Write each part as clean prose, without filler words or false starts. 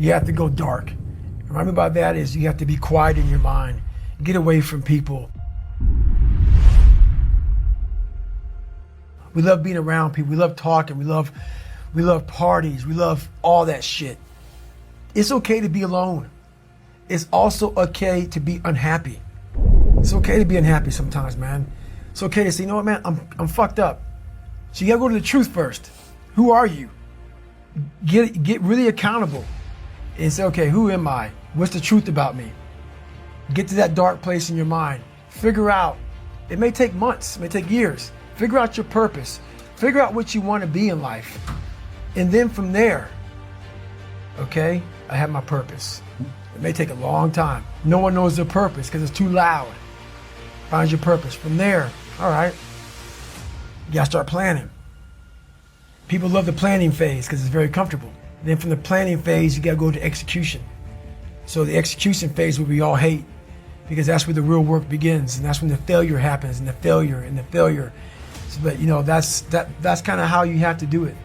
you have to go dark. And what I mean by that is you have to be quiet in your mind. Get away from people. We love being around people. We love talking. We love parties. We love all that shit. It's okay to be alone. It's also okay to be unhappy. It's okay to be unhappy sometimes, man. It's okay to say, you know what, man, I'm fucked up. So you gotta go to the truth first. Who are you? Get really accountable and say, okay, who am I? What's the truth about me? Get to that dark place in your mind. Figure out, it may take months, it may take years. Figure out your purpose. Figure out what you want to be in life. And then from there, okay, I have my purpose. It may take a long time. No one knows their purpose because it's too loud. Find your purpose. From there, all right, you gotta start planning. People love the planning phase because it's very comfortable. Then from the planning phase, you gotta go to execution. So the execution phase, what we all hate, because that's where the real work begins, and that's when the failure happens, and the failure. So, but you know, that's kind of how you have to do it.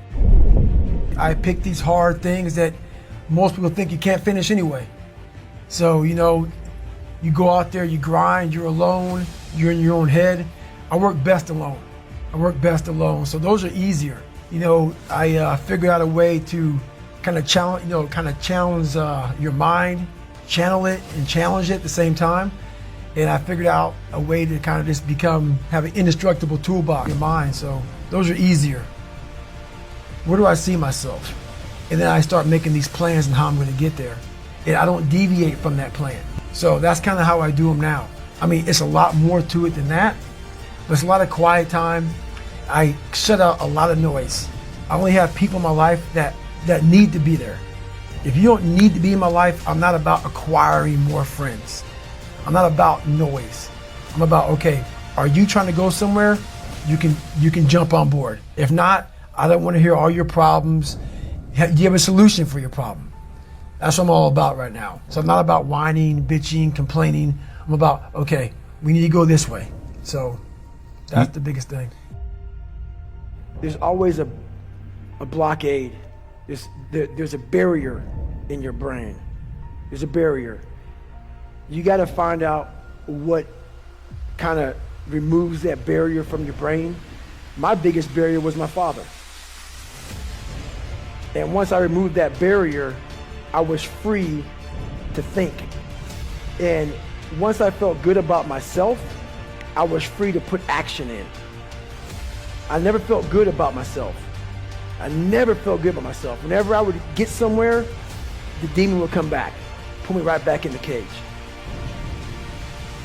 I picked these hard things that most people think you can't finish anyway. So, you know, you go out there, you grind, you're alone, you're in your own head. I work best alone. So those are easier. You know, I figured out a way to kind of challenge your mind, channel it and challenge it at the same time. And I figured out a way to kind of just have an indestructible toolbox in your mind. So those are easier. Where do I see myself? And then I start making these plans and how I'm going to get there. And I don't deviate from that plan. So that's kind of how I do them now. I mean, it's a lot more to it than that, but it's a lot of quiet time. I shut out a lot of noise. I only have people in my life that need to be there. If you don't need to be in my life, I'm not about acquiring more friends. I'm not about noise. I'm about, okay, are you trying to go somewhere? You can jump on board. If not, I don't want to hear all your problems. Do you have a solution for your problem? That's what I'm all about right now. So I'm not about whining, bitching, complaining. I'm about, okay, we need to go this way. So that's the biggest thing. There's always a blockade. There's a barrier in your brain. There's a barrier. You got to find out what kind of removes that barrier from your brain. My biggest barrier was my father. And once I removed that barrier, I was free to think. And once I felt good about myself, I was free to put action in. I never felt good about myself. Whenever I would get somewhere, the demon would come back, pull me right back in the cage.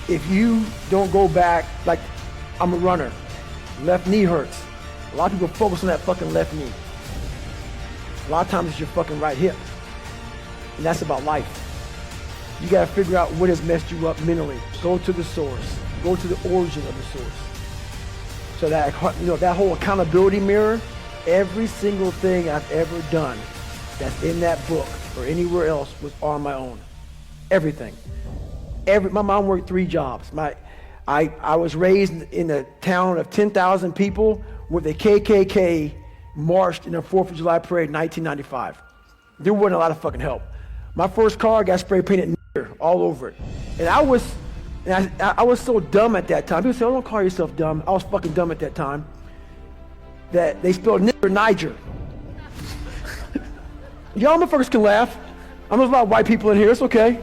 If you don't go back, like I'm a runner, left knee hurts. A lot of people focus on that fucking left knee. A lot of times it's your fucking right hip. And that's about life. You gotta figure out what has messed you up mentally. Go to the source. Go to the origin of the source. So that, you know, that whole accountability mirror, every single thing I've ever done that's in that book or anywhere else was on my own. Everything. My mom worked 3 jobs. I was raised in a town of 10,000 people where the KKK marched in the 4th of July parade in 1995. There wasn't a lot of fucking help. My first car got spray painted all over it. And I was so dumb at that time. People say, oh, don't call yourself dumb. I was fucking dumb at that time. That they spelled Niger. Y'all motherfuckers can laugh. I know there's a lot of white people in here, it's okay.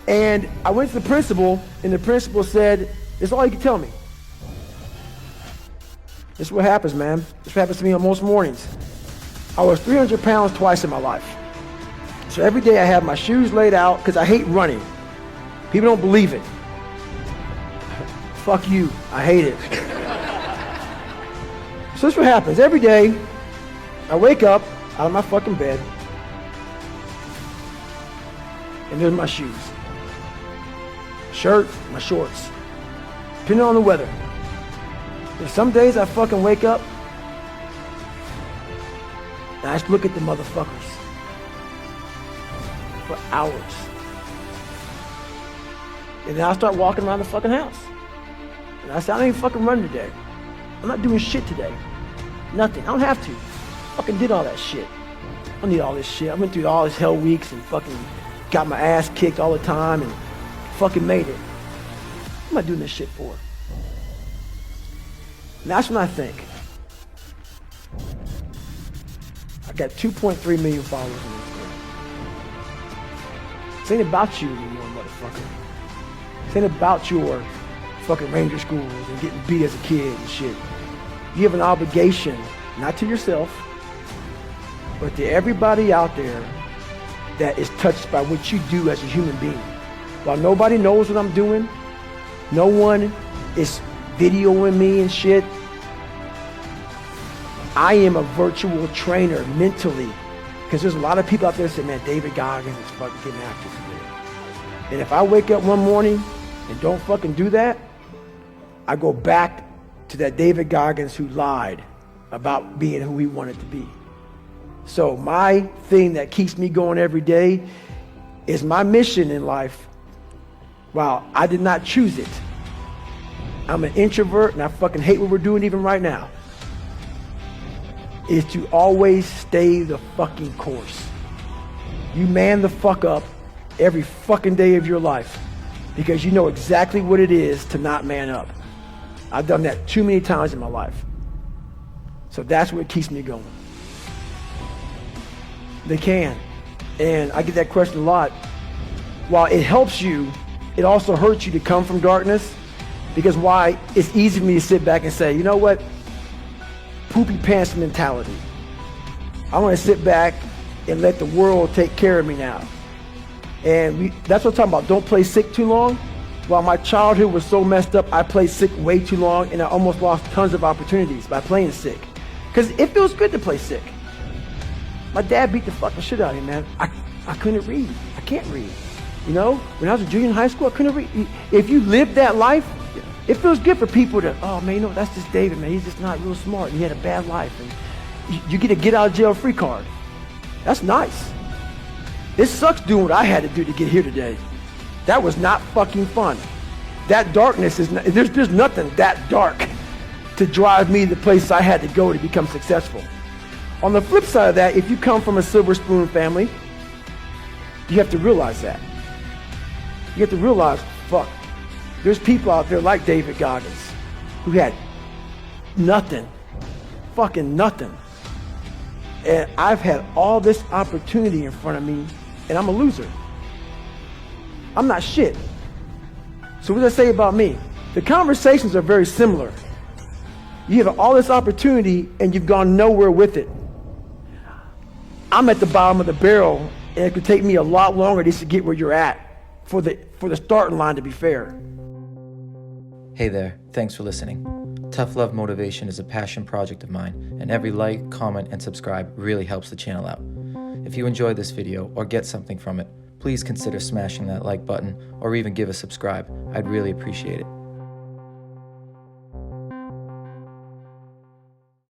And I went to the principal, and the principal said, "It's all you can tell me." This is what happens, man. This is what happens to me on most mornings. I was 300 pounds twice in my life. So every day I have my shoes laid out, because I hate running. People don't believe it. Fuck you, I hate it. So this is what happens. Every day, I wake up out of my fucking bed, and there's my shoes. Shirt, my shorts. Depending on the weather. There's some days I fucking wake up, and I just look at the motherfuckers for hours. And then I start walking around the fucking house. And I say, I ain't fucking running today. I'm not doing shit today. Nothing. I don't have to. Fucking did all that shit. I don't need all this shit. I went through all this hell weeks and fucking got my ass kicked all the time and fucking made it. What am I doing this shit for? And that's when I think. I got 2.3 million followers on Instagram. This ain't about you anymore, motherfucker. This ain't about your fucking ranger schools and getting beat as a kid and shit. You have an obligation, not to yourself, but to everybody out there that is touched by what you do as a human being. While nobody knows what I'm doing, no one is videoing me and shit, I am a virtual trainer mentally. Because there's a lot of people out there saying, man, David Goggins is fucking getting after me. And if I wake up one morning and don't fucking do that, I go back to that David Goggins who lied about being who he wanted to be. So my thing that keeps me going every day is my mission in life. While I did not choose it. I'm an introvert and I fucking hate what we're doing even right now. Is to always stay the fucking course. You man the fuck up every fucking day of your life because you know exactly what it is to not man up. I've done that too many times in my life. So that's what keeps me going. They can. And I get that question a lot. While it helps you, it also hurts you to come from darkness. Because why? It's easy for me to sit back and say, you know what? Poopy pants mentality. I want to sit back and let the world take care of me now. And that's what I'm talking about. Don't play sick too long. While my childhood was so messed up, I played sick way too long and I almost lost tons of opportunities by playing sick. Because it feels good to play sick. My dad beat the fucking shit out of me, man. I couldn't read. I can't read. You know, when I was a junior in high school, I couldn't read. If you live that life, it feels good for people to, oh man, you know, that's just David, man. He's just not real smart and he had a bad life. And you get a get out of jail free card. That's nice. It sucks doing what I had to do to get here today. That was not fucking fun. That darkness is, there's nothing that dark to drive me to the place I had to go to become successful. On the flip side of that, if you come from a silver spoon family, you have to realize that. You have to realize, fuck, there's people out there like David Goggins who had nothing, fucking nothing. And I've had all this opportunity in front of me and I'm a loser. I'm not shit. So what does that say about me? The conversations are very similar. You have all this opportunity and you've gone nowhere with it. I'm at the bottom of the barrel and it could take me a lot longer just to get where you're at for the starting line, to be fair. Hey there, thanks for listening. Tough Love Motivation is a passion project of mine, and every like, comment, and subscribe really helps the channel out. If you enjoyed this video or get something from it, please consider smashing that like button or even give a subscribe. I'd really appreciate it.